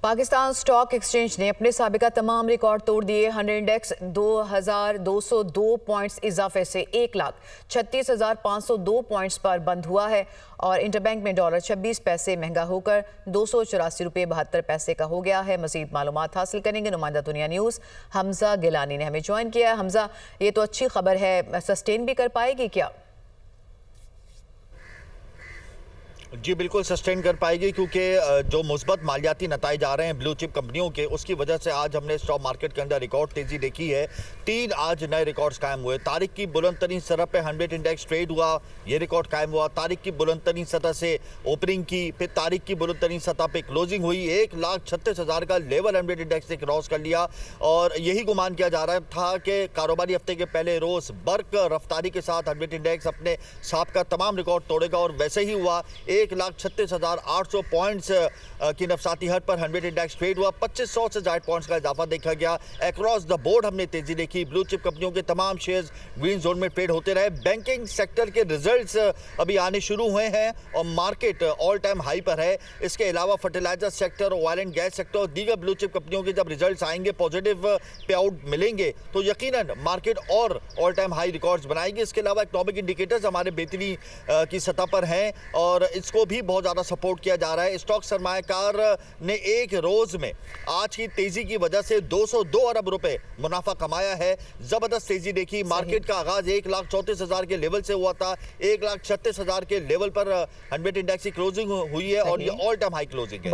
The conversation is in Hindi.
पाकिस्तान स्टॉक एक्सचेंज ने अपने साबिका तमाम रिकॉर्ड तोड़ दिए। 100 इंडेक्स 2202 पॉइंट्स इजाफे से 1,36,502 पॉइंट्स पर बंद हुआ है और इंटरबैंक में डॉलर 26 पैसे महंगा होकर 284 रुपये 72 पैसे का हो गया है। मजीद मालूमात हासिल करेंगे नुमाइंदा दुनिया न्यूज़ हमजा गिलानी ने हमें ज्वाइन किया। हमजा, ये तो अच्छी खबर है, सस्टेन भी कर पाएगी क्या? जी बिल्कुल सस्टेन कर पाएगी, क्योंकि जो मुस्बत मालियाती नताइज आ रहे हैं ब्लू चिप कंपनियों के, उसकी वजह से आज हमने स्टॉक मार्केट के अंदर रिकॉर्ड तेजी देखी है। 3 आज नए रिकॉर्ड्स कायम हुए। तारीख की बुलंद तरीन सतह पे 100 इंडेक्स ट्रेड हुआ, ये रिकॉर्ड कायम हुआ। तारीख की बुलंद तरीन सतह से ओपनिंग की, फिर तारीख की बुलंद तरीन सतह पे क्लोजिंग हुई। 1,36,000 का लेवल 100 इंडेक्स ने क्रॉस कर लिया और यही गुमान किया जा रहा था कि कारोबारी हफ्ते के पहले रोज बर्क रफ्तारी के साथ 100 इंडेक्स अपने साबिका तमाम रिकॉर्ड तोड़ेगा और वैसे ही हुआ। 1,36,800 पॉइंट्स की नफसाती हद पर 100 इंडेक्स ट्रेड हुआ। 2500 से ज्यादा पॉइंट्स का इजाफा देखा गया। अक्रॉस द बोर्ड हमने तेजी देखी। ब्लू चिप कंपनियों के तमाम शेयर्स ग्रीन जोन में ट्रेड होते रहे। बैंकिंग सेक्टर के रिजल्ट्स अभी आने शुरू हुए हैं और मार्केट ऑल टाइम हाई पर है। इसके अलावा fertiliser sector, oil and gas sector और दीगर ब्लू चिप कंपनियों के जब रिजल्ट्स आएंगे, पॉजिटिव पे आउट मिलेंगे, तो यकीनन मार्केट और ऑल टाइम हाई रिकॉर्ड्स बनाएगी। इसके अलावा इकोनॉमिक इंडिकेटर्स हमारे बेहतरी की सतह पर हैं और इसको भी बहुत ज़्यादा सपोर्ट किया जा रहा है। स्टॉक सरमायाकार ने एक रोज में आज की तेजी की वजह से 202 अरब रुपए मुनाफा कमाया है। जबरदस्त तेजी देखी। मार्केट का आगाज 1,34,000 के लेवल से हुआ था। 1,36,000 के लेवल पर 100 इंडेक्स की क्लोजिंग हुई है और ये ऑल टाइम हाई क्लोजिंग है।